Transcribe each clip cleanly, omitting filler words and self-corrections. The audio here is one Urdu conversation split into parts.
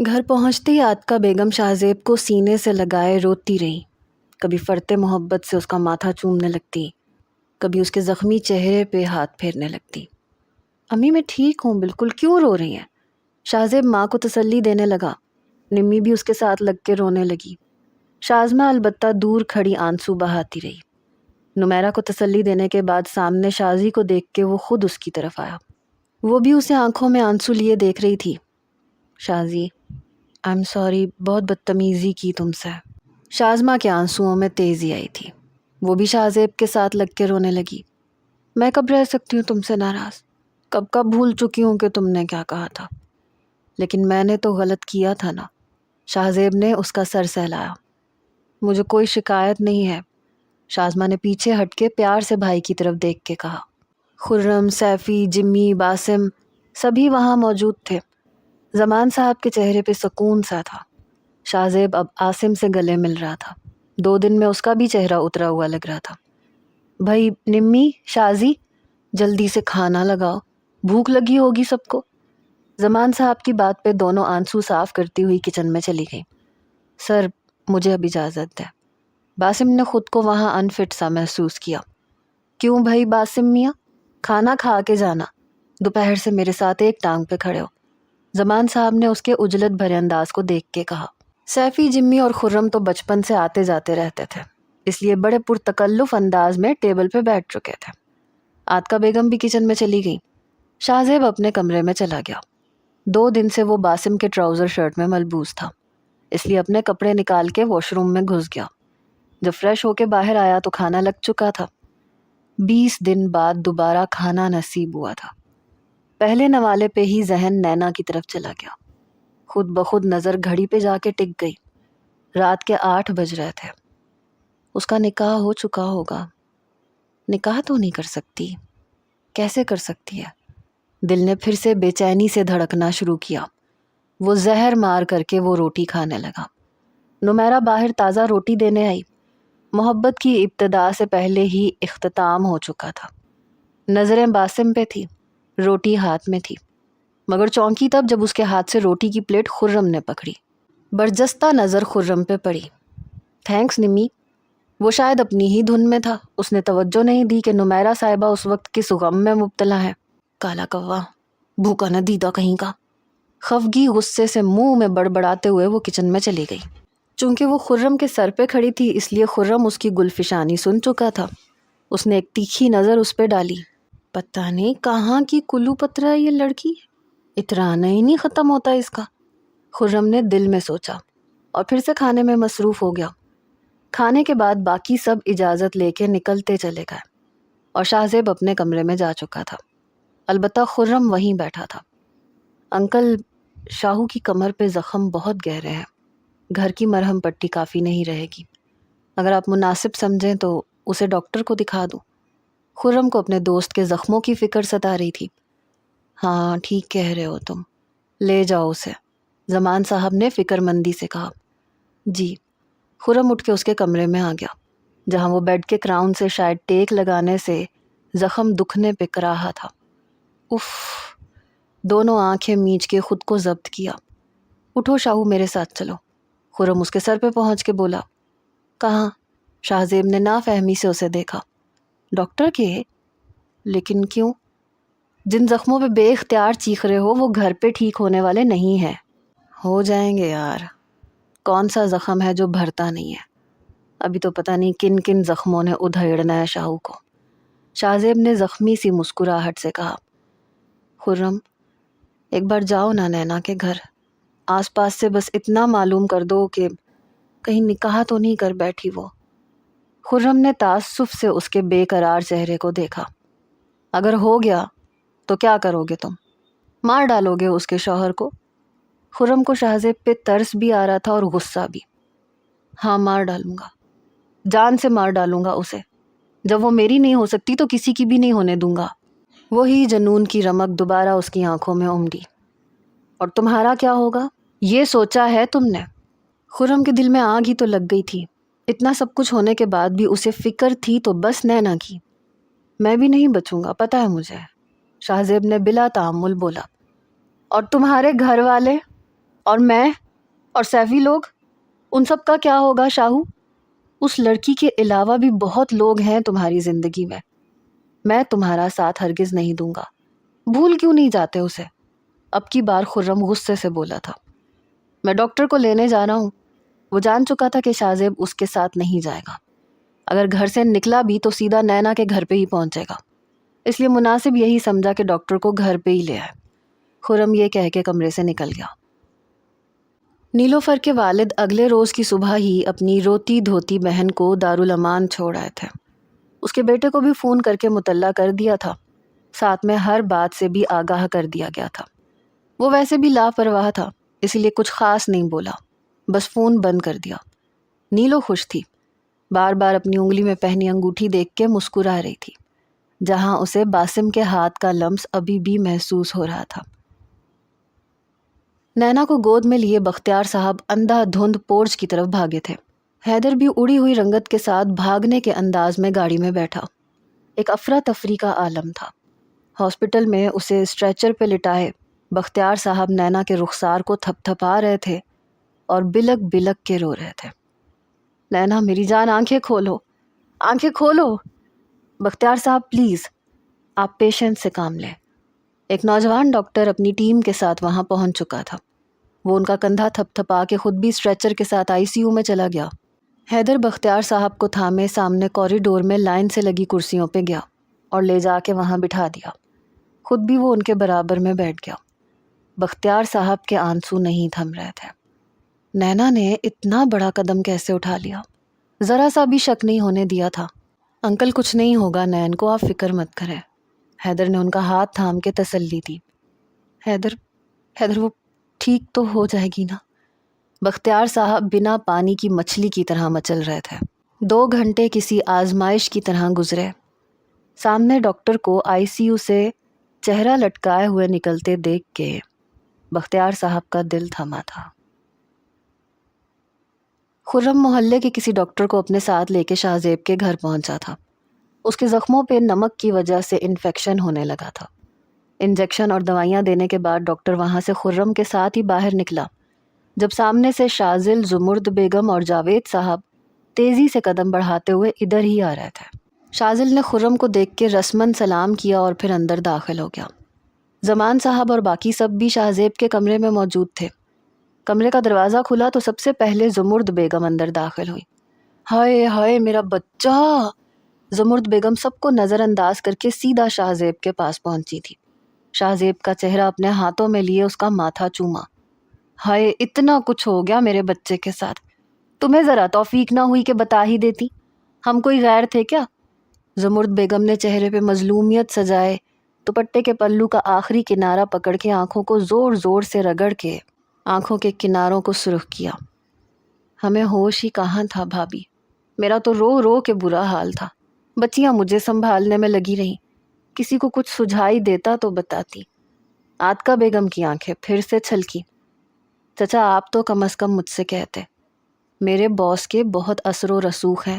گھر پہنچتے ہی عاتقہ بیگم شاہزیب کو سینے سے لگائے روتی رہی۔ کبھی فرتے محبت سے اس کا ماتھا چومنے لگتی، کبھی اس کے زخمی چہرے پہ ہاتھ پھیرنے لگتی۔ امی میں ٹھیک ہوں بالکل، کیوں رو رہی ہیں؟ شاہزیب ماں کو تسلی دینے لگا۔ نمی بھی اس کے ساتھ لگ کے رونے لگی۔ شازمہ البتہ دور کھڑی آنسو بہاتی رہی۔ نمیرہ کو تسلی دینے کے بعد سامنے شازی کو دیکھ کے وہ خود اس کی طرف آیا۔ وہ بھی اسے آنکھوں میں آنسو لیے دیکھ رہی تھی۔ شازی، آئی ایم سوری، بہت بدتمیزی کی تم سے۔ شازمہ کے آنسوؤں میں تیزی آئی تھی۔ وہ بھی شاہزیب کے ساتھ لگ کے رونے لگی۔ میں کب رہ سکتی ہوں تم سے ناراض؟ کب بھول چکی ہوں کہ تم نے کیا کہا تھا؟ لیکن میں نے تو غلط کیا تھا نا۔ شاہزیب نے اس کا سر سہلایا۔ مجھے کوئی شکایت نہیں ہے، شازمہ نے پیچھے ہٹ کے پیار سے بھائی کی طرف دیکھ کے کہا۔ خرم، سیفی، جمی، باسم سبھی وہاں موجود تھے۔ زمان صاحب کے چہرے پہ سکون سا تھا۔ شاہزیب اب عاصم سے گلے مل رہا تھا۔ 2 دن میں اس کا بھی چہرہ اترا ہوا لگ رہا تھا۔ بھائی، نمی، شازی، جلدی سے کھانا لگاؤ، بھوک لگی ہوگی سب کو۔ زمان صاحب کی بات پہ دونوں آنسو صاف کرتی ہوئی کچن میں چلی گئیں۔ سر، مجھے اب اجازت ہے۔ باسم نے خود کو وہاں انفٹ سا محسوس کیا۔ کیوں بھائی باسم میاں؟ کھانا کھا کے جانا، دوپہر سے میرے ساتھ ایک ٹانگ پہ کھڑے ہو۔ زمان صاحب نے اس کے عجلت بھرے انداز کو دیکھ کے کہا۔ سیفی، جمی اور خرم تو بچپن سے آتے جاتے رہتے تھے، اس لیے بڑے پرتکلف انداز میں ٹیبل پہ بیٹھ چکے تھے۔ عاتقہ بیگم بھی کچن میں چلی گئی۔ شاہزیب اپنے کمرے میں چلا گیا۔ 2 دن سے وہ باسم کے ٹراؤزر شرٹ میں ملبوس تھا، اس لیے اپنے کپڑے نکال کے واش روم میں گھس گیا۔ جب فریش ہو کے باہر آیا تو کھانا لگ چکا تھا۔ 20 دن بعد دوبارہ کھانا نصیب ہوا تھا۔ پہلے نوالے پہ ہی ذہن نینا کی طرف چلا گیا۔ خود بخود نظر گھڑی پہ جا کے ٹک گئی۔ رات کے 8 بج رہے تھے۔ اس کا نکاح ہو چکا ہوگا۔ نکاح تو نہیں کر سکتی، کیسے کر سکتی ہے؟ دل نے پھر سے بے چینی سے دھڑکنا شروع کیا۔ وہ زہر مار کر کے وہ روٹی کھانے لگا۔ نمیرہ باہر تازہ روٹی دینے آئی۔ محبت کی ابتدا سے پہلے ہی اختتام ہو چکا تھا۔ نظریں باسم پہ تھی، روٹی ہاتھ میں تھی، مگر چونکی تب جب اس کے ہاتھ سے روٹی کی پلیٹ خرم نے پکڑی۔ برجستہ نظر خرم پہ پڑی۔ تھینکس نمی۔ وہ شاید اپنی ہی دھن میں تھا، اس نے توجہ نہیں دی کہ نمیرہ صاحبہ اس وقت کس غم میں مبتلا ہے۔ کالا کوا، بھوکا نہ دیدہ کہیں کا۔ خفگی غصے سے منہ میں بڑبڑاتے ہوئے وہ کچن میں چلی گئی۔ چونکہ وہ خرم کے سر پہ کھڑی تھی اس لیے خرم اس کی گلفشانی سن چکا تھا۔ اس نے ایک تیکھی نظر اس پہ ڈالی۔ پتہ نہیں کہاں کی کلو پترا ہے یہ لڑکی، اترانا ہی نہیں ختم ہوتا اس کا، خرم نے دل میں سوچا، اور پھر سے کھانے میں مصروف ہو گیا۔ کھانے کے بعد باقی سب اجازت لے کے نکلتے چلے گئے اور شاہزیب اپنے کمرے میں جا چکا تھا۔ البتہ خرم وہیں بیٹھا تھا۔ انکل، شاہو کی کمر پہ زخم بہت گہرے ہیں، گھر کی مرہم پٹی کافی نہیں رہے گی، اگر آپ مناسب سمجھیں تو اسے ڈاکٹر کو دکھا دوں۔ خرم کو اپنے دوست کے زخموں کی فکر ستا رہی تھی۔ ہاں ٹھیک کہہ رہے ہو تم، لے جاؤ اسے، زمان صاحب نے فکر مندی سے کہا۔ جی۔ خرم اٹھ کے اس کے کمرے میں آ گیا، جہاں وہ بیڈ کے کراؤن سے شاید ٹیک لگانے سے زخم دکھنے پہ کراہا تھا۔ اف! دونوں آنکھیں میچ کے خود کو ضبط کیا۔ اٹھو شاہو، میرے ساتھ چلو۔ خرم اس کے سر پہ پہنچ کے بولا۔ کہاں؟ شاہزیب نے نافہمی سے اسے دیکھا۔ ڈاکٹر کے؟ لیکن کیوں؟ جن زخموں پہ بے اختیار چیخ رہے ہو وہ گھر پہ ٹھیک ہونے والے نہیں ہیں۔ ہو جائیں گے یار، کون سا زخم ہے جو بھرتا نہیں ہے؟ ابھی تو پتہ نہیں کن کن زخموں نے ادھیڑنا ہے شاہو کو۔ شاہزیب نے زخمی سی مسکراہٹ سے کہا۔ خرم، ایک بار جاؤ نا نینا کے گھر، آس پاس سے بس اتنا معلوم کر دو کہ کہیں نکاح تو نہیں کر بیٹھی وہ۔ خرم نے تعصب سے اس کے بے قرار چہرے کو دیکھا۔ اگر ہو گیا تو کیا کرو گے تم؟ مار ڈالو گے اس کے شوہر کو؟ خرم کو شاہزیب پہ ترس بھی آ رہا تھا اور غصہ بھی۔ ہاں مار ڈالوں گا، جان سے مار ڈالوں گا اسے۔ جب وہ میری نہیں ہو سکتی تو کسی کی بھی نہیں ہونے دوں گا۔ وہی جنون کی رمق دوبارہ اس کی آنکھوں میں امڑی۔ اور تمہارا کیا ہوگا؟ یہ سوچا ہے تم نے؟ خرم کے دل میں آگ ہی تو لگ گئی تھی۔ اتنا سب کچھ ہونے کے بعد بھی اسے فکر تھی تو بس نینا کی۔ میں بھی نہیں بچوں گا، پتہ ہے مجھے، شاہزیب نے بلا تعمل بولا۔ اور تمہارے گھر والے؟ اور میں اور سیفی لوگ، ان سب کا کیا ہوگا شاہو؟ اس لڑکی کے علاوہ بھی بہت لوگ ہیں تمہاری زندگی میں تمہارا ساتھ ہرگز نہیں دوں گا۔ بھول کیوں نہیں جاتے اسے؟ اب کی بار خرم غصے سے بولا تھا۔ میں ڈاکٹر کو لینے جا رہا ہوں۔ وہ جان چکا تھا کہ شاہ زیب اس کے ساتھ نہیں جائے گا، اگر گھر سے نکلا بھی تو سیدھا نینا کے گھر پہ ہی پہنچے گا، اس لیے مناسب یہی سمجھا کہ ڈاکٹر کو گھر پہ ہی لے آئے۔ خرم یہ کہہ کے کمرے سے نکل گیا۔ نیلوفر کے والد اگلے روز کی صبح ہی اپنی روتی دھوتی بہن کو دارالامان چھوڑ آئے تھے۔ اس کے بیٹے کو بھی فون کر کے مطلع کر دیا تھا، ساتھ میں ہر بات سے بھی آگاہ کر دیا گیا تھا۔ وہ ویسے بھی لاپرواہ تھا، اسی لیے کچھ خاص نہیں بولا، بس فون بند کر دیا۔ نیلو خوش تھی، بار بار اپنی انگلی میں پہنی انگوٹھی دیکھ کے مسکرا رہی تھی، جہاں اسے باسم کے ہاتھ کا لمس ابھی بھی محسوس ہو رہا تھا۔ نینا کو گود میں لیے بختیار صاحب اندھا دھند پورچ کی طرف بھاگے تھے۔ حیدر بھی اڑی ہوئی رنگت کے ساتھ بھاگنے کے انداز میں گاڑی میں بیٹھا۔ ایک افراتفری کا عالم تھا۔ ہاسپٹل میں اسے اسٹریچر پہ لٹائے بختیار صاحب نینا کے رخسار کو تھپ تھپا رہے تھے اور بلک بلک کے رو رہے تھے۔ نینا میری جان، آنکھیں کھولو، آنکھیں کھولو۔ بختیار صاحب پلیز، آپ پیشنٹ سے کام لیں۔ ایک نوجوان ڈاکٹر اپنی ٹیم کے ساتھ وہاں پہنچ چکا تھا۔ وہ ان کا کندھا تھپ تھپا کے خود بھی اسٹریچر کے ساتھ ICU میں چلا گیا۔ حیدر بختیار صاحب کو تھامے سامنے کوریڈور میں لائن سے لگی کرسیوں پہ گیا اور لے جا کے وہاں بٹھا دیا۔ خود بھی وہ ان کے برابر میں بیٹھ گیا۔ بختیار صاحب کے آنسو نہیں تھم رہے تھے۔ نینا نے اتنا بڑا قدم کیسے اٹھا لیا؟ ذرا سا بھی شک نہیں ہونے دیا تھا۔ انکل کچھ نہیں ہوگا نین کو، آپ فکر مت کریں۔ حیدر نے ان کا ہاتھ تھام کے تسلی دی۔ حیدر وہ ٹھیک تو ہو جائے گی نا؟ بختیار صاحب بنا پانی کی مچھلی کی طرح مچل رہے تھے۔ 2 گھنٹے کسی آزمائش کی طرح گزرے۔ سامنے ڈاکٹر کو ICU سے چہرہ لٹکائے ہوئے نکلتے دیکھ کے بختیار صاحب کا دل تھما تھا۔ خرم محلے کے کسی ڈاکٹر کو اپنے ساتھ لے کے شاہ زیب کے گھر پہنچا تھا۔ اس کے زخموں پہ نمک کی وجہ سے انفیکشن ہونے لگا تھا۔ انجیکشن اور دوائیاں دینے کے بعد ڈاکٹر وہاں سے خرم کے ساتھ ہی باہر نکلا، جب سامنے سے شازل، زمرد بیگم اور جاوید صاحب تیزی سے قدم بڑھاتے ہوئے ادھر ہی آ رہے تھے۔ شازل نے خرم کو دیکھ کے رسماً سلام کیا اور پھر اندر داخل ہو گیا۔ زمان صاحب اور باقی سب بھی شاہ زیب کے کمرے میں موجود تھے۔ کمرے کا دروازہ کھلا تو سب سے پہلے زمرد بیگم اندر داخل ہوئی۔ ہائے ہائے میرا بچہ! زمرد بیگم سب کو نظر انداز کر کے سیدھا شاہ زیب کے پاس پہنچی تھی۔ شاہ زیب کا چہرہ اپنے ہاتھوں میں لیے اس کا ماتھا چوما۔ ہائے اتنا کچھ ہو گیا میرے بچے کے ساتھ، تمہیں ذرا توفیق نہ ہوئی کہ بتا ہی دیتی؟ ہم کوئی غیر تھے کیا؟ زمرد بیگم نے چہرے پہ مظلومیت سجائے دوپٹے کے پلو کا آخری کنارہ پکڑ کے آنکھوں کو زور زور سے رگڑ کے آنکھوں کے کناروں کو سرخ کیا۔ ہمیں ہوش ہی کہاں تھا بھابھی، میرا تو رو رو کے برا حال تھا۔ بچیاں مجھے سنبھالنے میں لگی رہیں، کسی کو کچھ سجھائی دیتا تو بتاتی۔ عاتکہ بیگم کی آنکھیں پھر سے چھلکی۔ چچا آپ تو کم از کم مجھ سے کہتے، میرے باس کے بہت اثر و رسوخ ہیں،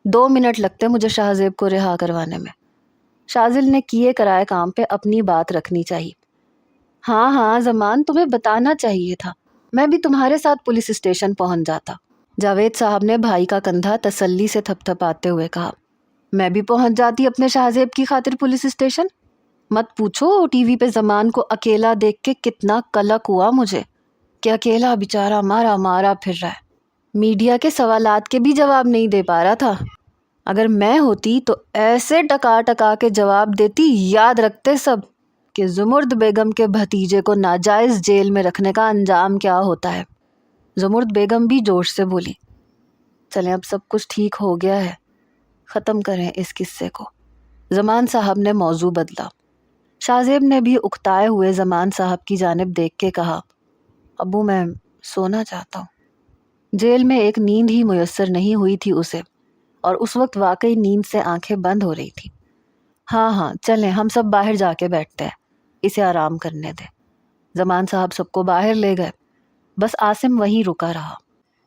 2 منٹ لگتے مجھے شاہ زیب کو رہا کروانے میں۔ شازل نے کیے کرائے کام پہ اپنی بات رکھنی چاہیے۔ ہاں زمان، تمہیں بتانا چاہیے تھا، میں بھی تمہارے ساتھ پولیس اسٹیشن پہنچ جاتا۔ جاوید صاحب نے بھائی کا کندھا تسلی سے تھپ تھپاتے ہوئے کہا۔ میں بھی پہنچ جاتی اپنے شاہ زیب کی خاطر پولیس اسٹیشن۔ مت پوچھو ٹی وی پہ زمان کو اکیلا دیکھ کے کتنا قلق ہوا مجھے کہ اکیلا بیچارہ مارا مارا پھر رہا ہے، میڈیا کے سوالات کے بھی جواب نہیں دے پا رہا تھا۔ اگر میں ہوتی تو ایسے ٹکا ٹکا کے جواب دیتی، یاد رکھتے سب کہ زمرد بیگم کے بھتیجے کو ناجائز جیل میں رکھنے کا انجام کیا ہوتا ہے۔ زمرد بیگم بھی جوش سے بولی، چلیں اب سب کچھ ٹھیک ہو گیا ہے، ختم کریں اس قصے کو۔ زمان صاحب نے موضوع بدلا۔ شاہ زیب نے بھی اکتائے ہوئے زمان صاحب کی جانب دیکھ کے کہا، ابو میں سونا چاہتا ہوں۔ جیل میں ایک نیند ہی میسر نہیں ہوئی تھی اسے، اور اس وقت واقعی نیند سے آنکھیں بند ہو رہی تھی۔ ہاں چلیں ہم سب باہر جا کے بیٹھتے ہیں، اسے آرام کرنے دیں۔ زمان صاحب سب کو باہر لے گئے، بس عاصم وہیں رکا رہا۔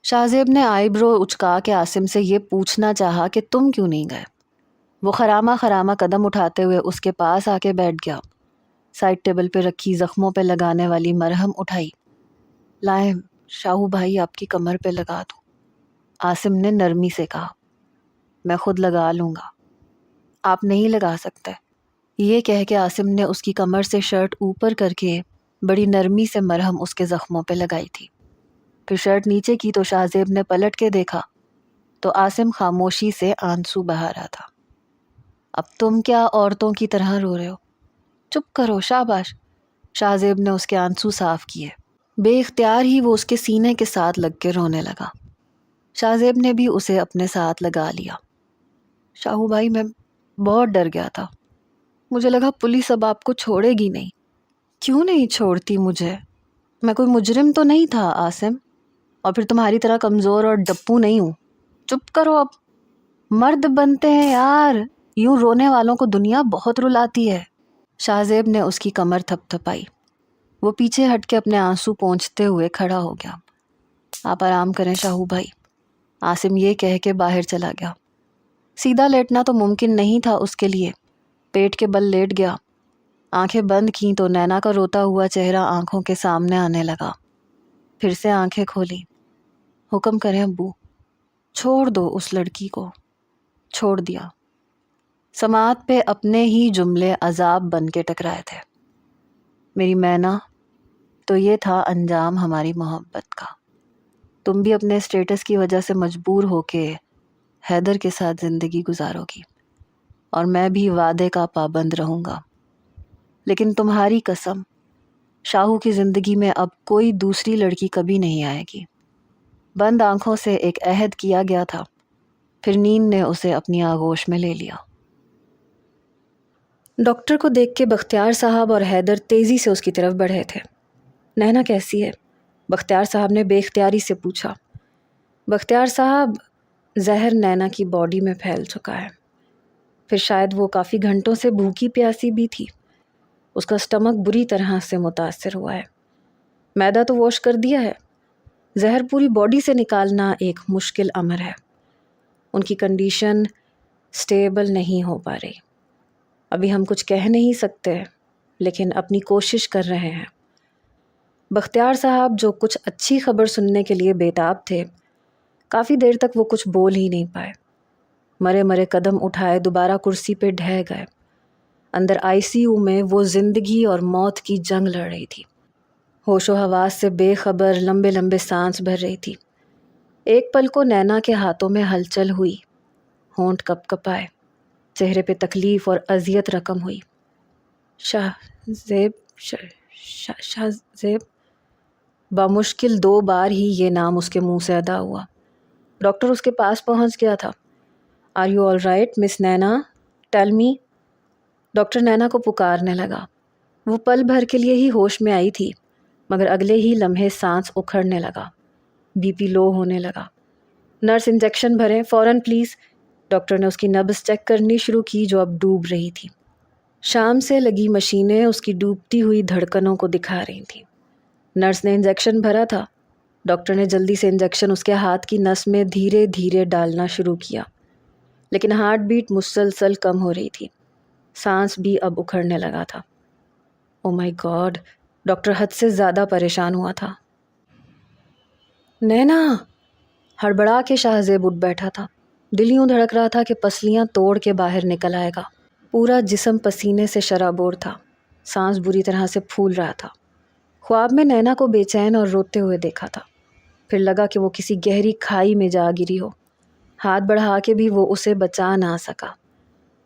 شاہ زیب نے آئی برو اچکا کے عاصم سے یہ پوچھنا چاہا کہ تم کیوں نہیں گئے؟ وہ خرامہ قدم اٹھاتے ہوئے اس کے پاس آ کے بیٹھ گیا۔ سائڈ ٹیبل پہ رکھی زخموں پہ لگانے والی مرہم اٹھائی۔ لائیں شاہو بھائی آپ کی کمر پہ لگا دوں، عاصم نے نرمی سے کہا۔ میں خود لگا لوں گا۔ آپ نہیں لگا سکتے، یہ کہہ کے عاصم نے اس کی کمر سے شرٹ اوپر کر کے بڑی نرمی سے مرہم اس کے زخموں پہ لگائی تھی۔ پھر شرٹ نیچے کی تو شاہ زیب نے پلٹ کے دیکھا تو عاصم خاموشی سے آنسو بہا رہا تھا۔ اب تم کیا عورتوں کی طرح رو رہے ہو؟ چپ کرو، شاباش۔ شاہ زیب نے اس کے آنسو صاف کیے۔ بے اختیار ہی وہ اس کے سینے کے ساتھ لگ کے رونے لگا۔ شاہ زیب نے بھی اسے اپنے ساتھ لگا لیا۔ شاہو بھائی میں بہت ڈر گیا تھا، مجھے لگا پولیس اب آپ کو چھوڑے گی نہیں۔ کیوں نہیں چھوڑتی مجھے؟ میں کوئی مجرم تو نہیں تھا عاصم، اور پھر تمہاری طرح کمزور اور ڈپو نہیں ہوں۔ چپ کرو اب، مرد بنتے ہیں یار، یوں رونے والوں کو دنیا بہت رلاتی ہے۔ شاہ زیب نے اس کی کمر تھپ تھپائی۔ وہ پیچھے ہٹ کے اپنے آنسو پونچھتے ہوئے کھڑا ہو گیا۔ آپ آرام کریں شاہو بھائی، عاصم یہ کہہ کے باہر چلا گیا۔ سیدھا لیٹنا تو ممکن نہیں تھا اس کے لیے، پیٹ کے بل لیٹ گیا۔ آنکھیں بند کیں تو نینا کا روتا ہوا چہرہ آنکھوں کے سامنے آنے لگا۔ پھر سے آنکھیں کھولی۔ حکم کریں ابو، چھوڑ دو اس لڑکی کو۔ چھوڑ دیا۔ سماعت پہ اپنے ہی جملے عذاب بن کے ٹکرائے تھے۔ میری مینا، تو یہ تھا انجام ہماری محبت کا۔ تم بھی اپنے اسٹیٹس کی وجہ سے مجبور ہو کے حیدر کے ساتھ زندگی گزارو گی، اور میں بھی وعدے کا پابند رہوں گا۔ لیکن تمہاری قسم، شاہو کی زندگی میں اب کوئی دوسری لڑکی کبھی نہیں آئے گی۔ بند آنکھوں سے ایک عہد کیا گیا تھا، پھر نیند نے اسے اپنی آغوش میں لے لیا۔ ڈاکٹر کو دیکھ کے بختیار صاحب اور حیدر تیزی سے اس کی طرف بڑھے تھے۔ نینا کیسی ہے؟ بختیار صاحب نے بے اختیاری سے پوچھا۔ بختیار صاحب، زہر نینا کی باڈی میں پھیل چکا ہے، پھر شاید وہ کافی گھنٹوں سے بھوکی پیاسی بھی تھی۔ اس کا سٹمک بری طرح سے متاثر ہوا ہے۔ معدہ تو واش کر دیا ہے، زہر پوری باڈی سے نکالنا ایک مشکل امر ہے۔ ان کی کنڈیشن سٹیبل نہیں ہو پا رہی۔ ابھی ہم کچھ کہہ نہیں سکتے، لیکن اپنی کوشش کر رہے ہیں۔ بختیار صاحب جو کچھ اچھی خبر سننے کے لیے بیتاب تھے، کافی دیر تک وہ کچھ بول ہی نہیں پائے۔ مرے مرے قدم اٹھائے دوبارہ کرسی پہ ڈھہ گئے۔ اندر آئی سی یو میں وہ زندگی اور موت کی جنگ لڑ رہی تھی۔ ہوش و حواس سے بے خبر لمبے لمبے سانس بھر رہی تھی۔ ایک پل کو نینا کے ہاتھوں میں ہلچل ہوئی، ہونٹ کپ کپائے، چہرے پہ تکلیف اور اذیت رقم ہوئی۔ شاہ زیب بامشکل 2 بار ہی یہ نام اس کے منہ سے ادا ہوا۔ ڈاکٹر اس کے پاس پہنچ گیا تھا۔ Are you all right Miss Nina? Tell me. Doctor Nina کو پکارنے لگا۔ وہ پل بھر کے لیے ہی ہوش میں آئی تھی، مگر اگلے ہی لمحے سانس اکھڑنے لگا، بی پی لو ہونے لگا۔ نرس انجیکشن بھریں فوراً پلیز۔ ڈاکٹر نے اس کی نبض چیک کرنی شروع کی جو اب ڈوب رہی تھی۔ شام سے لگی مشینیں اس کی ڈوبتی ہوئی دھڑکنوں کو دکھا رہی تھیں۔ نرس نے انجیکشن بھرا تھا۔ ڈاکٹر نے جلدی سے انجیکشن اس کے ہاتھ کی نس میں دھیرے دھیرے ڈالنا شروع کیا، لیکن ہارٹ بیٹ مسلسل کم ہو رہی تھی، سانس بھی اب اکھڑنے لگا تھا۔ او مائی گاڈ، ڈاکٹر حد سے زیادہ پریشان ہوا تھا۔ نینا! ہڑبڑا کے شاہ زیب اٹھ بیٹھا تھا۔ دل یوں دھڑک رہا تھا کہ پسلیاں توڑ کے باہر نکل آئے گا۔ پورا جسم پسینے سے شرابور تھا، سانس بری طرح سے پھول رہا تھا۔ خواب میں نینا کو بے چین اور روتے ہوئے دیکھا تھا، پھر لگا کہ وہ کسی گہری کھائی میں جا گری ہو۔ ہاتھ بڑھا کے بھی وہ اسے بچا نہ سکا۔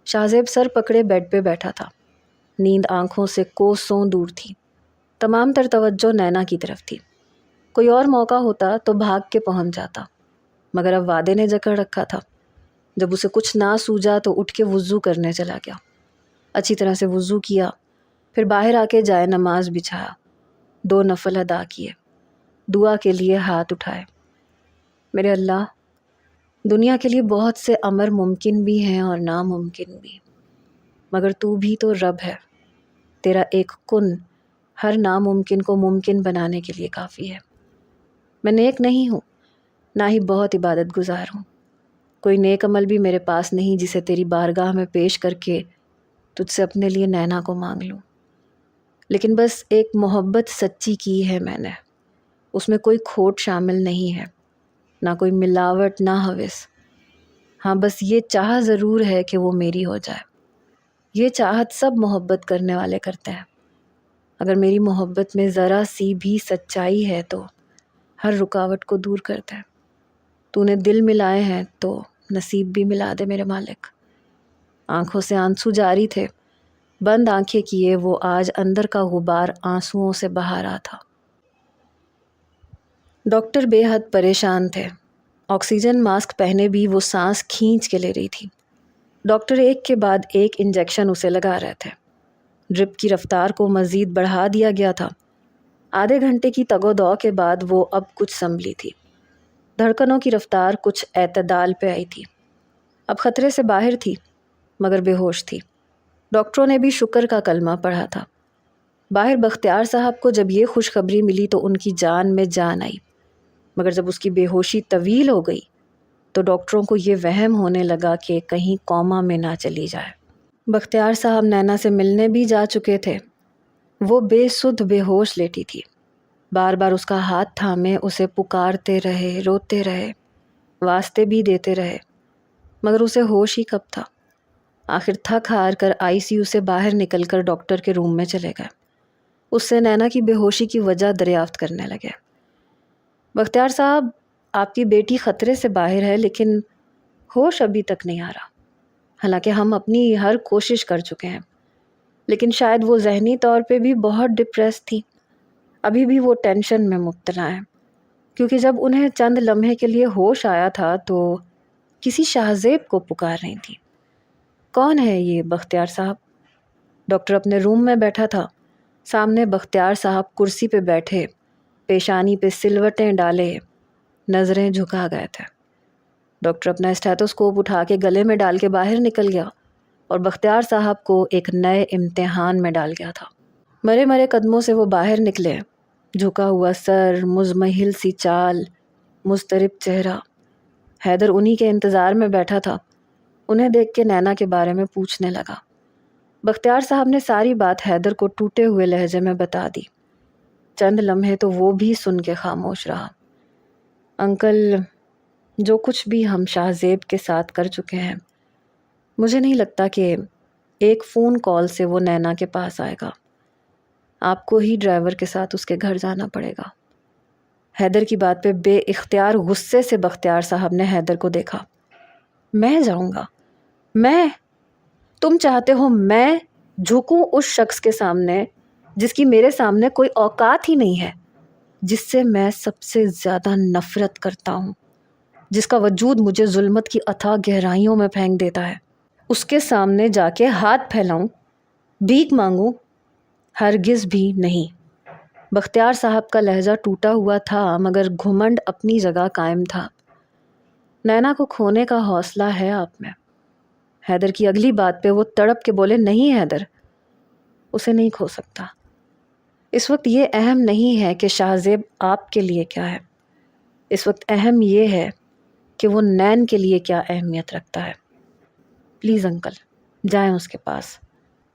شاہ زیب سر پکڑے بیڈ پہ بیٹھا تھا، نیند آنکھوں سے کوسوں دور تھی۔ تمام تر توجہ نینا کی طرف تھی۔ کوئی اور موقع ہوتا تو بھاگ کے پہنچ جاتا، مگر اب وعدے نے جکڑ رکھا تھا۔ جب اسے کچھ نہ سوجا تو اٹھ کے وضو کرنے چلا گیا۔ اچھی طرح سے وضو کیا، پھر باہر آ کے جائے نماز بچھایا، 2 نفل ادا کیے، دعا کے لیے ہاتھ اٹھائے۔ میرے اللہ، دنیا کے لیے بہت سے امر ممکن بھی ہیں اور ناممکن بھی، مگر تو بھی تو رب ہے۔ تیرا ایک کن ہر ناممکن کو ممکن بنانے کے لیے کافی ہے۔ میں نیک نہیں ہوں، نہ ہی بہت عبادت گزار ہوں۔ کوئی نیک عمل بھی میرے پاس نہیں جسے تیری بارگاہ میں پیش کر کے تجھ سے اپنے لیے نینا کو مانگ لوں، لیکن بس ایک محبت سچی کی ہے میں نے، اس میں کوئی کھوٹ شامل نہیں ہے، نہ کوئی ملاوٹ، نہ ہوس۔ ہاں بس یہ چاہ ضرور ہے کہ وہ میری ہو جائے۔ یہ چاہت سب محبت کرنے والے کرتے ہیں۔ اگر میری محبت میں ذرا سی بھی سچائی ہے تو ہر رکاوٹ کو دور کرتا ہے۔ تو نے دل ملائے ہیں تو نصیب بھی ملا دے میرے مالک۔ آنکھوں سے آنسو جاری تھے، بند آنکھیں کیے وہ آج اندر کا غبار آنسوؤں سے بہا رہا تھا۔ ڈاکٹر بے حد پریشان تھے۔ آکسیجن ماسک پہنے بھی وہ سانس کھینچ کے لے رہی تھی۔ ڈاکٹر ایک کے بعد ایک انجیکشن اسے لگا رہے تھے۔ ڈرپ کی رفتار کو مزید بڑھا دیا گیا تھا۔ آدھے گھنٹے کی تگ و دو کے بعد وہ اب کچھ سنبھلی تھی۔ دھڑکنوں کی رفتار کچھ اعتدال پہ آئی تھی۔ اب خطرے سے باہر تھی، مگر بے ہوش تھی۔ ڈاکٹروں نے بھی شکر کا کلمہ پڑھا تھا۔ باہر بختیار صاحب کو جب یہ خوشخبری ملی تو ان کی جان میں جان آئی، مگر جب اس کی بے ہوشی طویل ہو گئی تو ڈاکٹروں کو یہ وہم ہونے لگا کہ کہیں کوما میں نہ چلی جائے۔ بختیار صاحب نینا سے ملنے بھی جا چکے تھے۔ وہ بے سدھ بے ہوش لیٹی تھی۔ بار بار اس کا ہاتھ تھامے اسے پکارتے رہے، روتے رہے، واسطے بھی دیتے رہے، مگر اسے ہوش ہی کب تھا۔ آخر تھک ہار کر ICU سے باہر نکل کر ڈاکٹر کے روم میں چلے گئے۔ اس سے نینا کی بے ہوشی کی وجہ دریافت کرنے لگے۔ بختیار صاحب، آپ کی بیٹی خطرے سے باہر ہے لیکن ہوش ابھی تک نہیں آ رہا۔ حالانکہ ہم اپنی ہر کوشش کر چکے ہیں، لیکن شاید وہ ذہنی طور پہ بھی بہت ڈپریس تھی۔ ابھی بھی وہ ٹینشن میں مبتلا ہیں، کیونکہ جب انہیں چند لمحے کے لیے ہوش آیا تھا تو کسی شاہزیب کو پکار رہی تھی۔ کون ہے یہ بختیار صاحب؟ ڈاکٹر اپنے روم میں بیٹھا تھا۔ سامنے بختیار صاحب کرسی پہ بیٹھے، پیشانی پہ سلوٹیں ڈالے، نظریں جھکا گئے تھے۔ ڈاکٹر اپنا اسٹیتھوسکوپ اٹھا کے گلے میں ڈال کے باہر نکل گیا اور بختیار صاحب کو ایک نئے امتحان میں ڈال گیا تھا۔ مرے مرے قدموں سے وہ باہر نکلے، جھکا ہوا سر، مزمحل سی چال، مضطرب چہرہ۔ حیدر انہی کے انتظار میں بیٹھا تھا۔ انہیں دیکھ کے نینا کے بارے میں پوچھنے لگا۔ بختیار صاحب نے ساری بات حیدر کو ٹوٹے ہوئے لہجے میں بتا دی۔ چند لمحے تو وہ بھی سن کے خاموش رہا۔ انکل، جو کچھ بھی ہم شاہزیب کے ساتھ کر چکے ہیں، مجھے نہیں لگتا کہ ایک فون کال سے وہ نینا کے پاس آئے گا۔ آپ کو ہی ڈرائیور کے ساتھ اس کے گھر جانا پڑے گا۔ حیدر کی بات پہ بے اختیار غصے سے بختیار صاحب نے حیدر کو دیکھا۔ میں جاؤں گا؟ میں؟ تم چاہتے ہو میں جھکوں اس شخص کے سامنے جس کی میرے سامنے کوئی اوقات ہی نہیں ہے، جس سے میں سب سے زیادہ نفرت کرتا ہوں، جس کا وجود مجھے ظلمت کی اتھاہ گہرائیوں میں پھینک دیتا ہے، اس کے سامنے جا کے ہاتھ پھیلاؤں، بھیک مانگوں؟ ہرگز بھی نہیں۔ بختیار صاحب کا لہجہ ٹوٹا ہوا تھا، مگر گھمنڈ اپنی جگہ قائم تھا۔ نینا کو کھونے کا حوصلہ ہے آپ میں؟ حیدر کی اگلی بات پہ وہ تڑپ کے بولے، نہیں حیدر، اسے نہیں کھو سکتا۔ اس وقت یہ اہم نہیں ہے کہ شاہزیب آپ کے لیے کیا ہے، اس وقت اہم یہ ہے کہ وہ نین کے لیے کیا اہمیت رکھتا ہے۔ پلیز انکل، جائیں اس کے پاس۔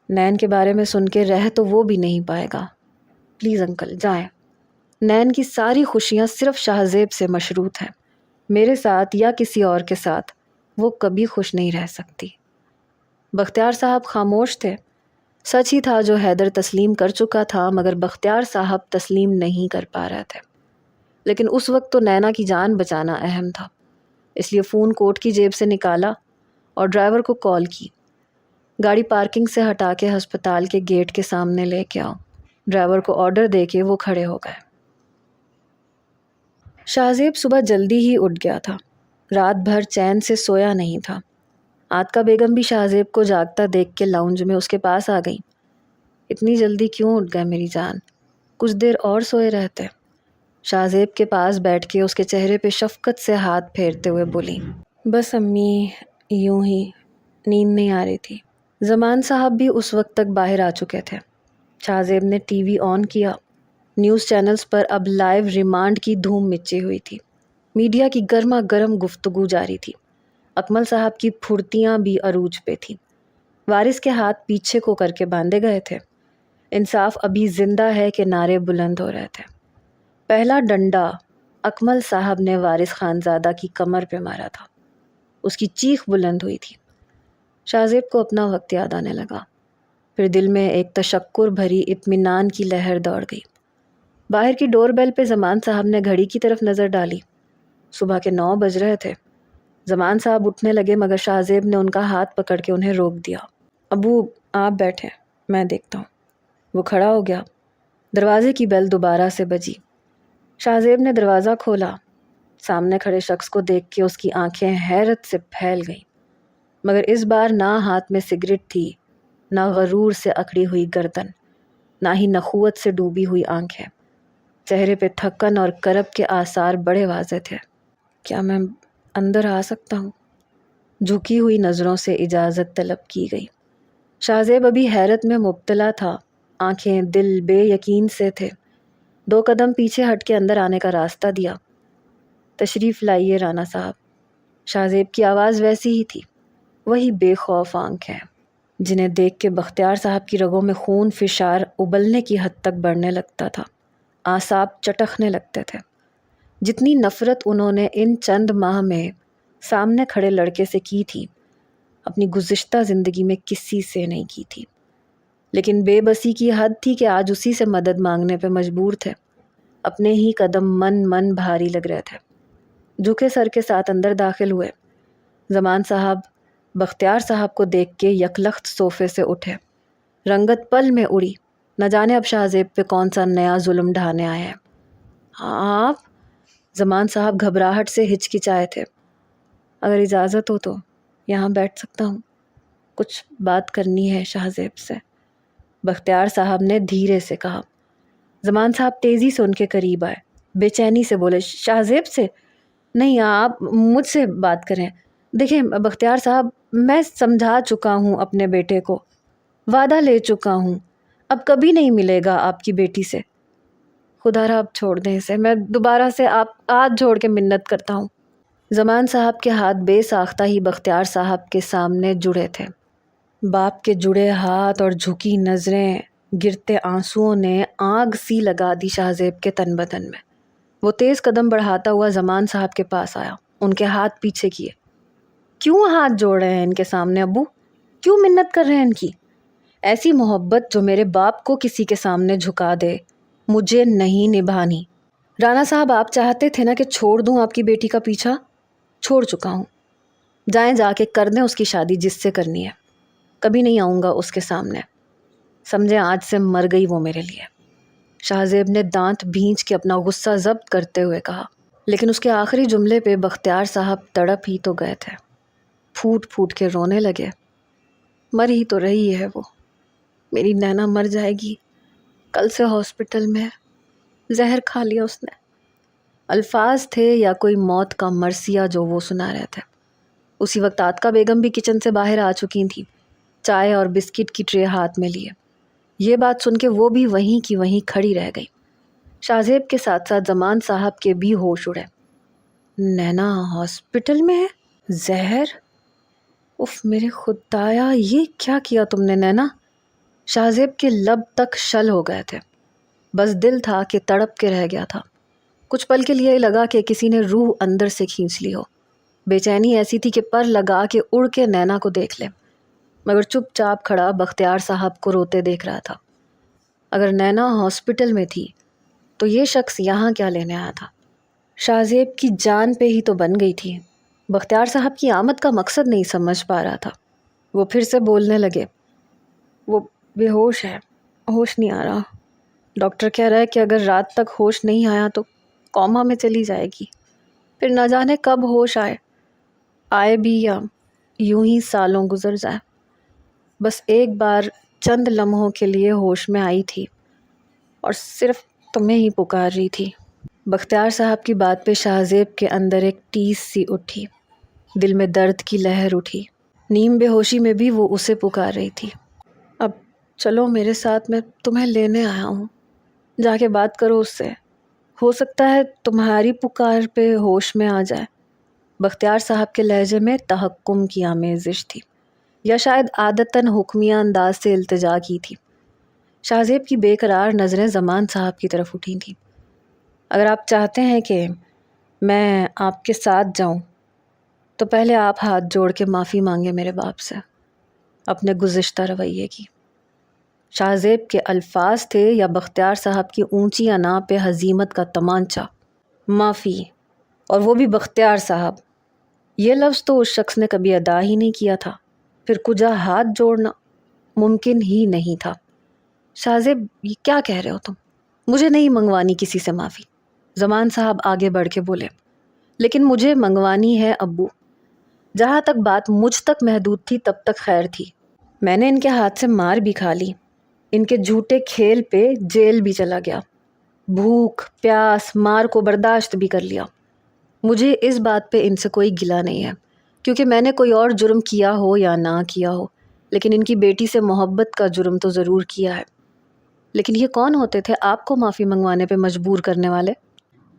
نین کے بارے میں سن کے رہ تو وہ بھی نہیں پائے گا۔ پلیز انکل جائیں۔ نین کی ساری خوشیاں صرف شاہزیب سے مشروط ہیں۔ میرے ساتھ یا کسی اور کے ساتھ وہ کبھی خوش نہیں رہ سکتی۔ بختیار صاحب خاموش تھے۔ سچ ہی تھا جو حیدر تسلیم کر چکا تھا، مگر بختیار صاحب تسلیم نہیں کر پا رہے تھے۔ لیکن اس وقت تو نینا کی جان بچانا اہم تھا، اس لیے فون کوٹ کی جیب سے نکالا اور ڈرائیور کو کال کی، گاڑی پارکنگ سے ہٹا کے ہسپتال کے گیٹ کے سامنے لے کے آؤ۔ ڈرائیور کو آرڈر دے کے وہ کھڑے ہو گئے۔ شاہزیب صبح جلدی ہی اٹھ گیا تھا۔ رات بھر چین سے سویا نہیں تھا۔ عاتکہ بیگم بھی شاہزیب کو جاگتا دیکھ کے لاؤنج میں اس کے پاس آ گئی۔ اتنی جلدی کیوں اٹھ گئے میری جان؟ کچھ دیر اور سوئے رہتے۔ شاہزیب کے پاس بیٹھ کے اس کے چہرے پہ شفقت سے ہاتھ پھیرتے ہوئے بولی، بس امی، یوں ہی نیند نہیں آ رہی تھی۔ زمان صاحب بھی اس وقت تک باہر آ چکے تھے۔ شاہزیب نے ٹی وی آن کیا۔ نیوز چینلز پر اب لائیو ریمانڈ کی دھوم مچی ہوئی تھی۔ میڈیا کی گرما گرم گفتگو جاری تھی۔ اکمل صاحب کی پھرتیاں بھی عروج پہ تھیں۔ وارث کے ہاتھ پیچھے کو کر کے باندھے گئے تھے۔ انصاف ابھی زندہ ہے کہ نعرے بلند ہو رہے تھے۔ پہلا ڈنڈا اکمل صاحب نے وارث خانزادہ کی کمر پہ مارا تھا۔ اس کی چیخ بلند ہوئی تھی۔ شاہ زیب کو اپنا وقت یاد آنے لگا۔ پھر دل میں ایک تشکر بھری اطمینان کی لہر دوڑ گئی۔ باہر کی ڈور بیل پہ زمان صاحب نے گھڑی کی طرف نظر ڈالی۔ صبح کے 9 بج رہے تھے۔ زمان صاحب اٹھنے لگے مگر شاہ زیب نے ان کا ہاتھ پکڑ کے انہیں روک دیا۔ ابو آپ بیٹھیں، میں دیکھتا ہوں۔ وہ کھڑا ہو گیا۔ دروازے کی بیل دوبارہ سے بجی۔ شاہ زیب نے دروازہ کھولا۔ سامنے کھڑے شخص کو دیکھ کے اس کی آنکھیں حیرت سے پھیل گئیں، مگر اس بار نہ ہاتھ میں سگریٹ تھی، نہ غرور سے اکڑی ہوئی گردن، نہ ہی نخوت سے ڈوبی ہوئی آنکھیں۔ چہرے پہ تھکن اور کرب کے آثار بڑے واضح تھے۔ کیا میں اندر آ سکتا ہوں؟ جھکی ہوئی نظروں سے اجازت طلب کی گئی۔ شاہ زیب ابھی حیرت میں مبتلا تھا، آنکھیں دل بے یقین سے تھے۔ 2 قدم پیچھے ہٹ کے اندر آنے کا راستہ دیا۔ تشریف لائیے رانا صاحب۔ شاہ زیب کی آواز ویسی ہی تھی، وہی بے خوف آنکھیں جنہیں دیکھ کے بختیار صاحب کی رگوں میں خون فشار ابلنے کی حد تک بڑھنے لگتا تھا، اعصاب چٹکنے لگتے تھے۔ جتنی نفرت انہوں نے ان چند ماہ میں سامنے کھڑے لڑکے سے کی تھی، اپنی گزشتہ زندگی میں کسی سے نہیں کی تھی۔ لیکن بے بسی کی حد تھی کہ آج اسی سے مدد مانگنے پہ مجبور تھے۔ اپنے ہی قدم من بھاری لگ رہے تھے۔ جھکے سر کے ساتھ اندر داخل ہوئے۔ زمان صاحب بختیار صاحب کو دیکھ کے یکلخت صوفے سے اٹھے۔ رنگت پل میں اڑی۔ نہ جانے اب شاہ زیب پہ کون سا نیا ظلم ڈھانے آئے ہیں۔ آپ؟ زمان صاحب گھبراہٹ سے ہچکچائے تھے۔ اگر اجازت ہو تو یہاں بیٹھ سکتا ہوں؟ کچھ بات کرنی ہے شاہ زیب سے، بختیار صاحب نے دھیرے سے کہا۔ زمان صاحب تیزی سے ان کے قریب آئے، بے چینی سے بولے، شاہ زیب سے؟ نہیں، آپ مجھ سے بات کریں۔ دیکھیں بختیار صاحب، میں سمجھا چکا ہوں اپنے بیٹے کو، وعدہ لے چکا ہوں، اب کبھی نہیں ملے گا آپ کی بیٹی سے۔ خدا را اب چھوڑ دیں اسے، میں دوبارہ سے آپ ہاتھ جوڑ کے منت کرتا ہوں۔ زمان صاحب کے ہاتھ بے ساختہ ہی بختیار صاحب کے سامنے جڑے تھے۔ باپ کے جڑے ہاتھ اور جھکی نظریں، گرتے آنسوؤں نے آگ سی لگا دی شاہ زیب کے تن بدن میں۔ وہ تیز قدم بڑھاتا ہوا زمان صاحب کے پاس آیا، ان کے ہاتھ پیچھے کیے۔ کیوں ہاتھ جوڑ رہے ہیں ان کے سامنے ابو؟ کیوں منت کر رہے ہیں ان کی؟ ایسی محبت جو میرے باپ کو کسی کے سامنے جھکا دے، مجھے نہیں نبھانی۔ رانا صاحب آپ چاہتے تھے نا کہ چھوڑ دوں آپ کی بیٹی کا پیچھا؟ چھوڑ چکا ہوں۔ جائیں جا کے کر دیں اس کی شادی جس سے کرنی ہے، کبھی نہیں آؤں گا اس کے سامنے۔ سمجھیں آج سے مر گئی وہ میرے لیے۔ شاہ زیب نے دانت بھینچ کے اپنا غصہ ضبط کرتے ہوئے کہا، لیکن اس کے آخری جملے پہ بختیار صاحب تڑپ ہی تو گئے تھے، پھوٹ پھوٹ کے رونے لگے۔ مر ہی تو رہی ہے وہ، میری نینا مر جائے گی، کل سے ہاسپٹل میں ہے، زہر کھا لیا اس نے۔ الفاظ تھے یا کوئی موت کا مرثیہ جو وہ سنا رہے تھے۔ اسی وقت عاتقہ بیگم بھی کچن سے باہر آ چکی تھیں، چائے اور بسکٹ کی ٹرے ہاتھ میں لیے۔ یہ بات سن کے وہ بھی وہیں کی وہیں کھڑی رہ گئی۔ شاہ زیب کے ساتھ ساتھ زمان صاحب کے بھی ہوش اڑے۔ نینا ہاسپٹل میں ہے؟ زہر؟ اف میرے خدایا، یہ کیا کیا تم نے نینا؟ شاہ زیب کے لب تک شل ہو گئے تھے، بس دل تھا کہ تڑپ کے رہ گیا تھا۔ کچھ پل کے لیے لگا کہ کسی نے روح اندر سے کھینچ لی ہو۔ بے چینی ایسی تھی کہ پر لگا کے اڑ کے نینا کو دیکھ لے، مگر چپ چاپ کھڑا بختیار صاحب کو روتے دیکھ رہا تھا۔ اگر نینا ہاسپٹل میں تھی تو یہ شخص یہاں کیا لینے آیا تھا؟ شاہ زیب کی جان پہ ہی تو بن گئی تھی۔ بختیار صاحب کی آمد کا مقصد نہیں سمجھ پا رہا تھا۔ وہ پھر سے بولنے لگے، وہ بے ہوش ہے، ہوش نہیں آ رہا۔ ڈاکٹر کہہ رہا ہے کہ اگر رات تک ہوش نہیں آیا تو کوما میں چلی جائے گی، پھر نہ جانے کب ہوش آئے بھی یا یوں ہی سالوں گزر جائے۔ بس ایک بار چند لمحوں کے لیے ہوش میں آئی تھی اور صرف تمہیں ہی پکار رہی تھی۔ بختیار صاحب کی بات پہ شاہ زیب کے اندر ایک ٹیس سی اٹھی، دل میں درد کی لہر اٹھی۔ نیم بے ہوشی میں بھی وہ اسے پکار رہی تھی۔ اب چلو میرے ساتھ، میں تمہیں لینے آیا ہوں، جا کے بات کرو اس سے، ہو سکتا ہے تمہاری پکار پہ ہوش میں آ جائے۔ بختیار صاحب کے لہجے میں تحکم کی آمیزش تھی، یا شاید عادتاً حکمیہ انداز سے التجا کی تھی۔ شاہ زیب کی بے قرار نظریں زمان صاحب کی طرف اٹھی تھیں۔ اگر آپ چاہتے ہیں کہ میں آپ کے ساتھ جاؤں تو پہلے آپ ہاتھ جوڑ کے معافی مانگے میرے باپ سے اپنے گزشتہ رویے کی۔ شاہ زیب کے الفاظ تھے یا بختیار صاحب کی اونچی انا پہ ہزیمت کا تمانچہ؟ معافی، اور وہ بھی بختیار صاحب۔ یہ لفظ تو اس شخص نے کبھی ادا ہی نہیں کیا تھا، پھر کجا ہاتھ جوڑنا ممکن ہی نہیں تھا۔ شاہ زیب یہ کیا کہہ رہے ہو تم؟ مجھے نہیں منگوانی کسی سے معافی۔ زمان صاحب آگے بڑھ کے بولے، لیکن مجھے منگوانی ہے ابو۔ جہاں تک بات مجھ تک محدود تھی تب تک خیر تھی۔ میں نے ان کے ہاتھ سے مار بھی کھا لی، ان کے جھوٹے کھیل پہ جیل بھی چلا گیا، بھوک پیاس مار کو برداشت بھی کر لیا۔ مجھے اس بات پہ ان سے کوئی گلہ نہیں ہے، کیونکہ میں نے کوئی اور جرم کیا ہو یا نہ کیا ہو، لیکن ان کی بیٹی سے محبت کا جرم تو ضرور کیا ہے۔ لیکن یہ کون ہوتے تھے آپ کو معافی منگوانے پہ مجبور کرنے والے؟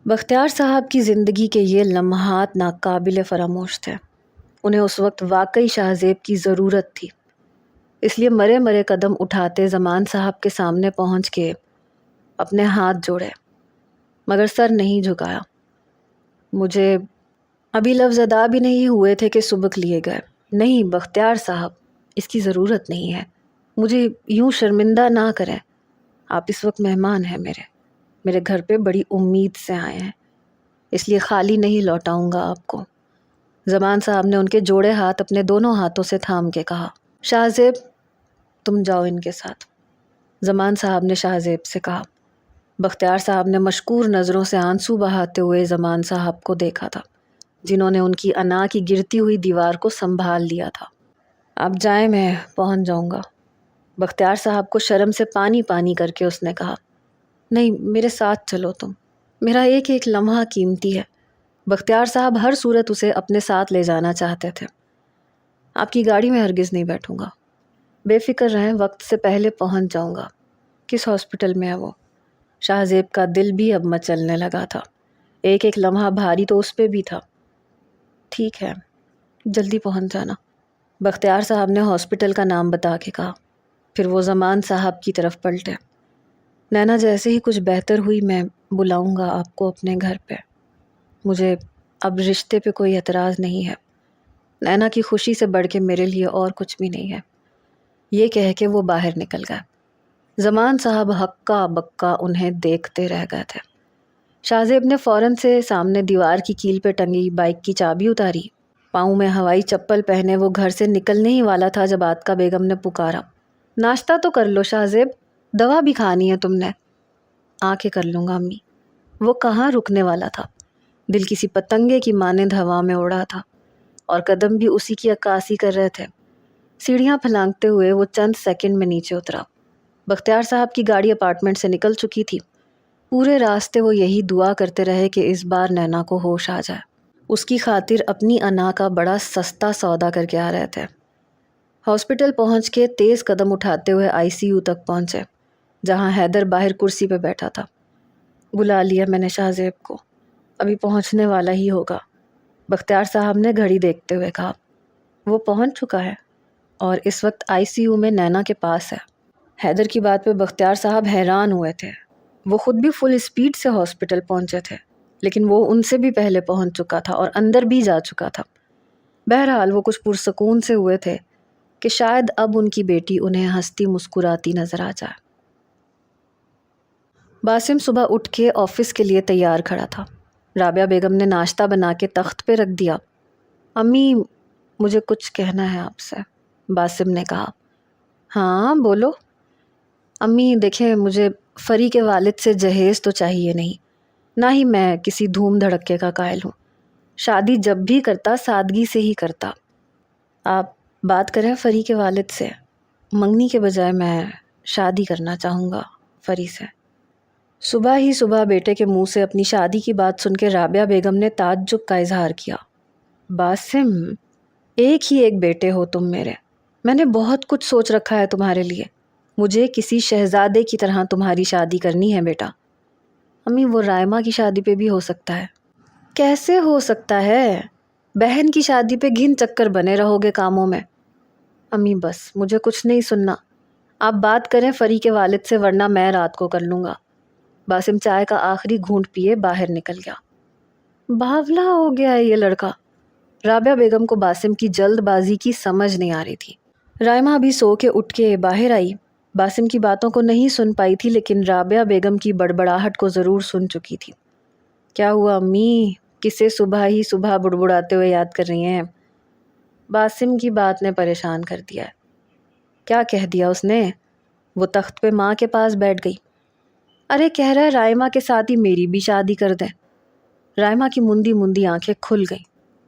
بختیار صاحب کی زندگی کے یہ لمحات ناقابل فراموش تھے۔ انہیں اس وقت واقعی شاہ زیب کی ضرورت تھی، اس لیے مرے مرے قدم اٹھاتے زمان صاحب کے سامنے پہنچ کے اپنے ہاتھ جوڑے، مگر سر نہیں جھکایا۔ مجھے ابھی لفظ ادا بھی نہیں ہوئے تھے کہ سبک لیے گئے۔ نہیں بختیار صاحب، اس کی ضرورت نہیں ہے، مجھے یوں شرمندہ نہ کریں۔ آپ اس وقت مہمان ہیں میرے گھر پہ بڑی امید سے آئے ہیں، اس لیے خالی نہیں لوٹاؤں گا آپ کو۔ زمان صاحب نے ان کے جوڑے ہاتھ اپنے دونوں ہاتھوں سے تھام کے کہا، شاہ زیب تم جاؤ ان کے ساتھ۔ زمان صاحب نے شاہ زیب سے کہا۔ بختیار صاحب نے مشکور نظروں سے آنسو بہاتے ہوئے زمان صاحب کو دیکھا تھا، جنہوں نے ان کی انا کی گرتی ہوئی دیوار کو سنبھال لیا تھا۔ آپ جائیں، میں پہنچ جاؤں گا۔ بختیار صاحب کو شرم سے پانی پانی کر کے اس نے کہا، نہیں میرے ساتھ چلو تم، میرا ایک ایک لمحہ قیمتی ہے۔ بختیار صاحب ہر صورت اسے اپنے ساتھ لے جانا چاہتے تھے۔ آپ کی گاڑی میں ہرگز نہیں بیٹھوں گا، بے فکر رہیں، وقت سے پہلے پہنچ جاؤں گا۔ کس ہاسپٹل میں ہے وہ؟ شاہ زیب کا دل بھی اب مچلنے لگا تھا، ایک ایک لمحہ بھاری تو اس پہ بھی تھا۔ ٹھیک ہے، جلدی پہنچ جانا۔ بختیار صاحب نے ہاسپٹل کا نام بتا کے کہا، پھر وہ زمان صاحب کی طرف پلٹے۔ نینا جیسے ہی کچھ بہتر ہوئی میں بلاؤں گا آپ کو اپنے گھر پہ، مجھے اب رشتے پہ کوئی اعتراض نہیں ہے، نینا کی خوشی سے بڑھ کے میرے لیے اور کچھ بھی نہیں ہے۔ یہ کہہ کے وہ باہر نکل گئے۔ زمان صاحب ہکا بکا انہیں دیکھتے رہ گئے تھے۔ شاہ زیب نے فوراً سے سامنے دیوار کی کیل پہ ٹنگی بائک کی چابی اتاری۔ پاؤں میں ہوائی چپل پہنے وہ گھر سے نکلنے ہی والا تھا جب عاتقہ بیگم نے پکارا، ناشتہ تو کر لو شاہ زیب، دوا بھی کھانی ہے تم نے۔ آ کے کر لوں گا امی۔ وہ کہاں رکنے والا تھا، دل کسی پتنگے کی مانند ہوا میں اڑا تھا، اور قدم بھی اسی کی عکاسی کر رہے تھے۔ سیڑھیاں پھلانگتے ہوئے وہ چند سیکنڈ میں نیچے اترا۔ بختیار صاحب کی گاڑی اپارٹمنٹ سے نکل چکی تھی۔ پورے راستے وہ یہی دعا کرتے رہے کہ اس بار نینا کو ہوش آ جائے۔ اس کی خاطر اپنی انا کا بڑا سستا سودا کر کے آ رہے تھے۔ ہاسپٹل پہنچ کے تیز قدم اٹھاتے ہوئے ICU تک پہنچے، جہاں حیدر باہر کرسی پہ بیٹھا تھا۔ بلا لیا میں نے شاہ زیب کو، ابھی پہنچنے والا ہی ہوگا، بختیار صاحب نے گھڑی دیکھتے ہوئے کہا۔ وہ پہنچ چکا ہے اور اس وقت ICU میں نینا کے پاس ہے۔ حیدر کی بات پہ بختیار صاحب حیران ہوئے تھے۔ وہ خود بھی فل اسپیڈ سے ہاسپٹل پہنچے تھے، لیکن وہ ان سے بھی پہلے پہنچ چکا تھا اور اندر بھی جا چکا تھا۔ بہرحال وہ کچھ پرسکون سے ہوئے تھے کہ شاید اب ان کی بیٹی انہیں ہنستی مسکراتی نظر آ جائے۔ باسم صبح اٹھ کے آفس کے لیے تیار کھڑا تھا۔ رابعہ بیگم نے ناشتہ بنا کے تخت پہ رکھ دیا۔ امی مجھے کچھ کہنا ہے آپ سے، باسم نے کہا۔ ہاں بولو۔ امی دیکھیں، مجھے فری کے والد سے جہیز تو چاہیے نہیں، نہ ہی میں کسی دھوم دھڑکے کا قائل ہوں۔ شادی جب بھی کرتا سادگی سے ہی کرتا۔ آپ بات کریں فری کے والد سے، منگنی کے بجائے میں شادی کرنا چاہوں گا فری سے۔ صبح ہی صبح بیٹے کے منہ سے اپنی شادی کی بات سن کے رابعہ بیگم نے تعجب کا اظہار کیا۔ باسم، ایک ہی ایک بیٹے ہو تم میرے، میں نے بہت کچھ سوچ رکھا ہے تمہارے لیے، مجھے کسی شہزادے کی طرح تمہاری شادی کرنی ہے بیٹا۔ امی وہ رائمہ کی شادی پہ بھی ہو سکتا ہے۔ کیسے ہو سکتا ہے؟ بہن کی شادی پہ گھن چکر بنے رہو گے کاموں میں۔ امی بس مجھے کچھ نہیں سننا، آپ بات کریں فری کے والد سے ورنہ میں رات کو کر لوں گا۔ باسم چائے کا آخری گھونٹ پیے باہر نکل گیا۔ باولا ہو گیا ہے یہ لڑکا۔ رابعہ بیگم کو باسم کی جلد بازی کی سمجھ نہیں آ رہی تھی۔ رائمہ ابھی سو کے اٹھ کے باہر آئی، باسم کی باتوں کو نہیں سن پائی تھی لیکن رابعہ بیگم کی بڑبڑاہٹ کو ضرور سن چکی تھی۔ کیا ہوا امی؟ کسے صبح ہی صبح بڑبڑاتے ہوئے یاد کر رہی ہیں؟ باسم کی بات نے پریشان کر دیا ہے۔ کیا کہہ دیا اس نے؟ وہ تخت پہ ماں کے پاس بیٹھ گئی۔ ارے کہہ رہا ہے رائمہ کے ساتھ ہی میری بھی شادی کر دیں۔ رائمہ کی مندی مندی آنکھیں کھل گئیں۔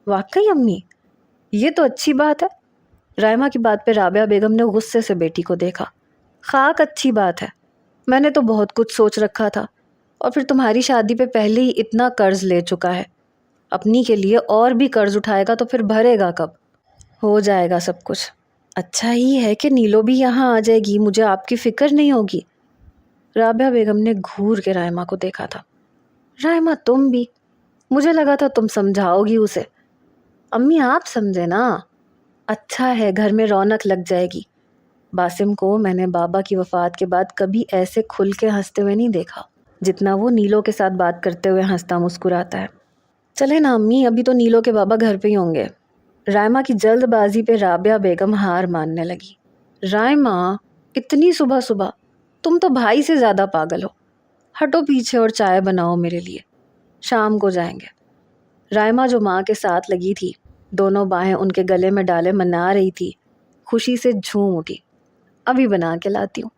واقعی امی؟ یہ تو اچھی بات ہے۔ رائمہ کی بات پہ رابعہ بیگم نے غصے سے بیٹی کو دیکھا۔ خاک اچھی بات ہے، میں نے تو بہت کچھ سوچ رکھا تھا، اور پھر تمہاری شادی پہ پہلے ہی اتنا قرض لے چکا ہے، اپنی کے لیے اور بھی قرض اٹھائے گا تو پھر بھرے گا کب؟ ہو جائے گا سب کچھ۔ اچھا ہی ہے کہ نیلو بھی یہاں آ جائے گی، مجھے آپ کی فکر نہیں ہوگی۔ رابعہ بیگم نے گھور کے رائمہ کو دیکھا تھا۔ رائمہ تم بھی؟ مجھے لگا تھا تم سمجھاؤ گی اسے۔ امی آپ سمجھے نا، اچھا ہے گھر میں رونق لگ جائے گی۔ باسم کو میں نے بابا کی وفات کے بعد کبھی ایسے کھل کے ہنستے ہوئے نہیں دیکھا جتنا وہ نیلو کے ساتھ بات کرتے ہوئے ہنستا مسکراتا ہے۔ چلے نا امی، ابھی تو نیلو کے بابا گھر پہ ہی ہوں گے۔ رائمہ کی جلد بازی پہ رابعہ بیگم ہار ماننے لگی۔ رائمہ اتنی صبح صبح؟ تم تو بھائی سے زیادہ پاگل ہو۔ ہٹو پیچھے اور چائے بناؤ میرے لیے، شام کو جائیں گے۔ رائمہ جو ماں کے ساتھ لگی تھی، دونوں باہیں ان کے گلے میں ڈالے منا رہی تھی، خوشی سے جھوم اٹھی۔ ابھی بنا کے لاتی ہوں۔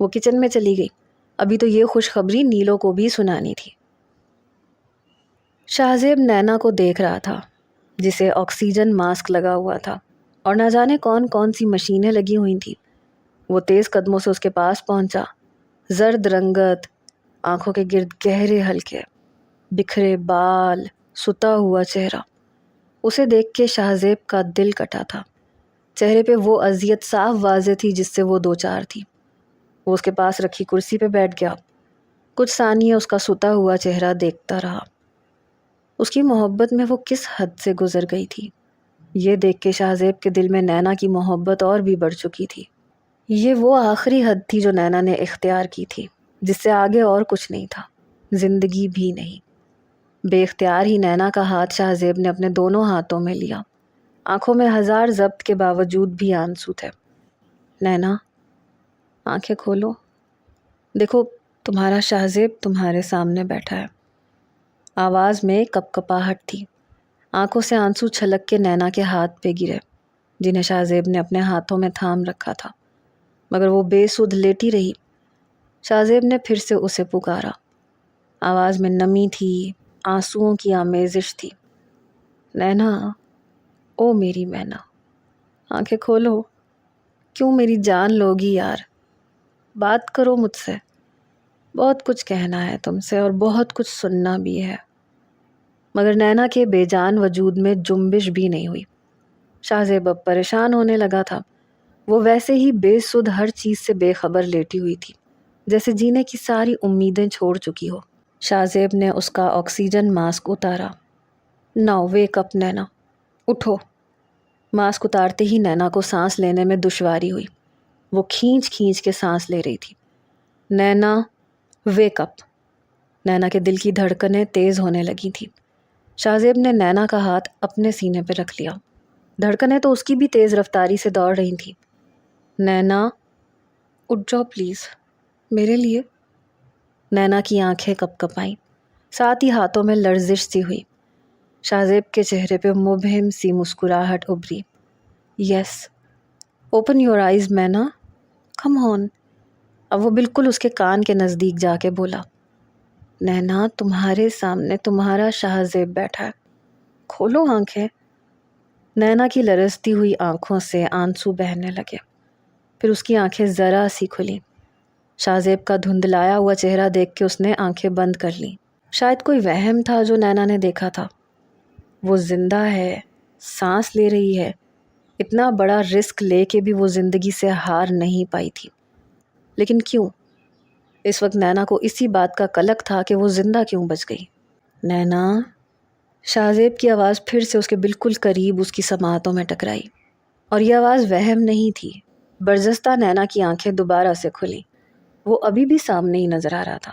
وہ کچن میں چلی گئی۔ ابھی تو یہ خوشخبری نیلو کو بھی سنانی تھی۔ شاہزیب نینا کو دیکھ رہا تھا، جسے آکسیجن ماسک لگا ہوا تھا اور نہ جانے کون کون سی مشینیں لگی ہوئی تھیں۔ وہ تیز قدموں سے اس کے پاس پہنچا۔ زرد رنگت، آنکھوں کے گرد گہرے حلقے، بکھرے بال، ستا ہوا چہرہ۔ اسے دیکھ کے شاہزیب کا دل کٹا تھا۔ چہرے پہ وہ اذیت صاف واضح تھی جس سے وہ دوچار تھی۔ وہ اس کے پاس رکھی کرسی پہ بیٹھ گیا۔ کچھ ثانیے اس کا ستا ہوا چہرہ دیکھتا رہا۔ اس کی محبت میں وہ کس حد سے گزر گئی تھی، یہ دیکھ کے شاہزیب کے دل میں نینا کی محبت اور بھی بڑھ چکی تھی۔ یہ وہ آخری حد تھی جو نینا نے اختیار کی تھی، جس سے آگے اور کچھ نہیں تھا، زندگی بھی نہیں۔ بے اختیار ہی نینا کا ہاتھ شاہزیب نے اپنے دونوں ہاتھوں میں لیا۔ آنکھوں میں ہزار ضبط کے باوجود بھی آنسو تھے۔ نینا، آنکھیں کھولو، دیکھو تمہارا شاہزیب تمہارے سامنے بیٹھا ہے۔ آواز میں کپکپاہٹ تھی۔ آنکھوں سے آنسو چھلک کے نینا کے ہاتھ پہ گرے، جنہیں شاہزیب نے اپنے ہاتھوں میں تھام رکھا تھا، مگر وہ بے سدھ لیٹی رہی۔ شاہزیب نے پھر سے اسے پکارا۔ آواز میں نمی تھی، آنسوؤں کی آمیزش تھی۔ نینا، او میری مینا، آنکھیں کھولو، کیوں میری جان لوگی یار؟ بات کرو مجھ سے، بہت کچھ کہنا ہے تم سے اور بہت کچھ سننا بھی ہے۔ مگر نینا کے بے جان وجود میں جنبش بھی نہیں ہوئی۔ شاہزیب اب پریشان ہونے لگا تھا۔ وہ ویسے ہی بے سدھ ہر چیز سے بے خبر لیٹی ہوئی تھی، جیسے جینے کی ساری امیدیں چھوڑ چکی ہو۔ شاہزیب نے اس کا آکسیجن ماسک اتارا۔ ناؤ ویک اپ نینا، اٹھو۔ ماسک اتارتے ہی نینا کو سانس لینے میں دشواری ہوئی۔ وہ کھینچ کھینچ کے سانس لے رہی تھی۔ نینا ویک اپ۔ نینا کے دل کی دھڑکنیں تیز ہونے لگی تھی۔ شاہزیب نے نینا کا ہاتھ اپنے سینے پہ رکھ لیا۔ دھڑکنیں تو اس کی بھی تیز رفتاری سے دوڑ رہی تھیں۔ نینا اٹھ جاؤ پلیز، میرے لیے۔ نینا کی آنکھیں کپ کپائیں، ساتھ ہی ہاتھوں میں لرزش سی ہوئی۔ شاہزیب کے چہرے پہ مبہم سی مسکراہٹ ابھری۔ یس، اوپن یور آئیز مینا، کم آن۔ اب وہ بالکل اس کے کان کے نزدیک جا کے بولا۔ نینا، تمہارے سامنے تمہارا شاہزیب بیٹھا ہے، کھولو آنکھیں۔ نینا کی لرزتی ہوئی آنکھوں سے آنسو بہنے لگے، پھر اس کی آنکھیں ذرا سی کھلیں۔ شاہزیب کا دھندلایا ہوا چہرہ دیکھ کے اس نے آنکھیں بند کر لیں۔ شاید کوئی وہم تھا جو نینا نے دیکھا تھا۔ وہ زندہ ہے، سانس لے رہی ہے، اتنا بڑا رسک لے کے بھی وہ زندگی سے ہار نہیں پائی تھی۔ لیکن کیوں؟ اس وقت نینا کو اسی بات کا قلق تھا کہ وہ زندہ کیوں بچ گئی۔ نینا، شاہزیب کی آواز پھر سے اس کے بالکل قریب اس کی سماعتوں میں ٹکرائی، اور یہ آواز وہم نہیں تھی۔ برجستہ نینا کی آنکھیں دوبارہ سے کھلیں۔ وہ ابھی بھی سامنے ہی نظر آ رہا تھا۔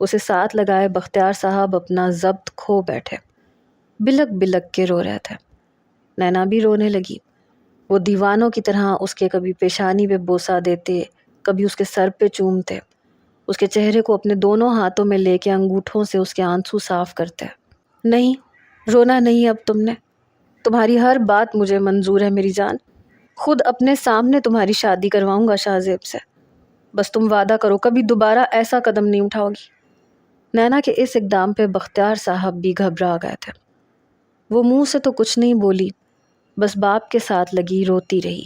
اسے ساتھ لگائے بختیار صاحب اپنا ضبط کھو بیٹھے، بلک بلک کے رو رہے تھے۔ نینا بھی رونے لگی۔ وہ دیوانوں کی طرح اس کے کبھی پیشانی پہ بوسہ دیتے، کبھی اس کے سر پہ چومتے، اس کے چہرے کو اپنے دونوں ہاتھوں میں لے کے انگوٹھوں سے اس کے آنسو صاف کرتے۔ نہیں، رونا نہیں اب تم نے، تمہاری ہر بات مجھے منظور ہے میری جان، خود اپنے سامنے تمہاری شادی کرواؤں گا شاہ زیب سے، بس تم وعدہ کرو کبھی دوبارہ ایسا قدم نہیں اٹھاؤ گی۔ نینا کے اس اقدام پہ بختیار صاحب بھی گھبرا گئے تھے۔ وہ منہ سے تو کچھ نہیں بولی، بس باپ کے ساتھ لگی روتی رہی۔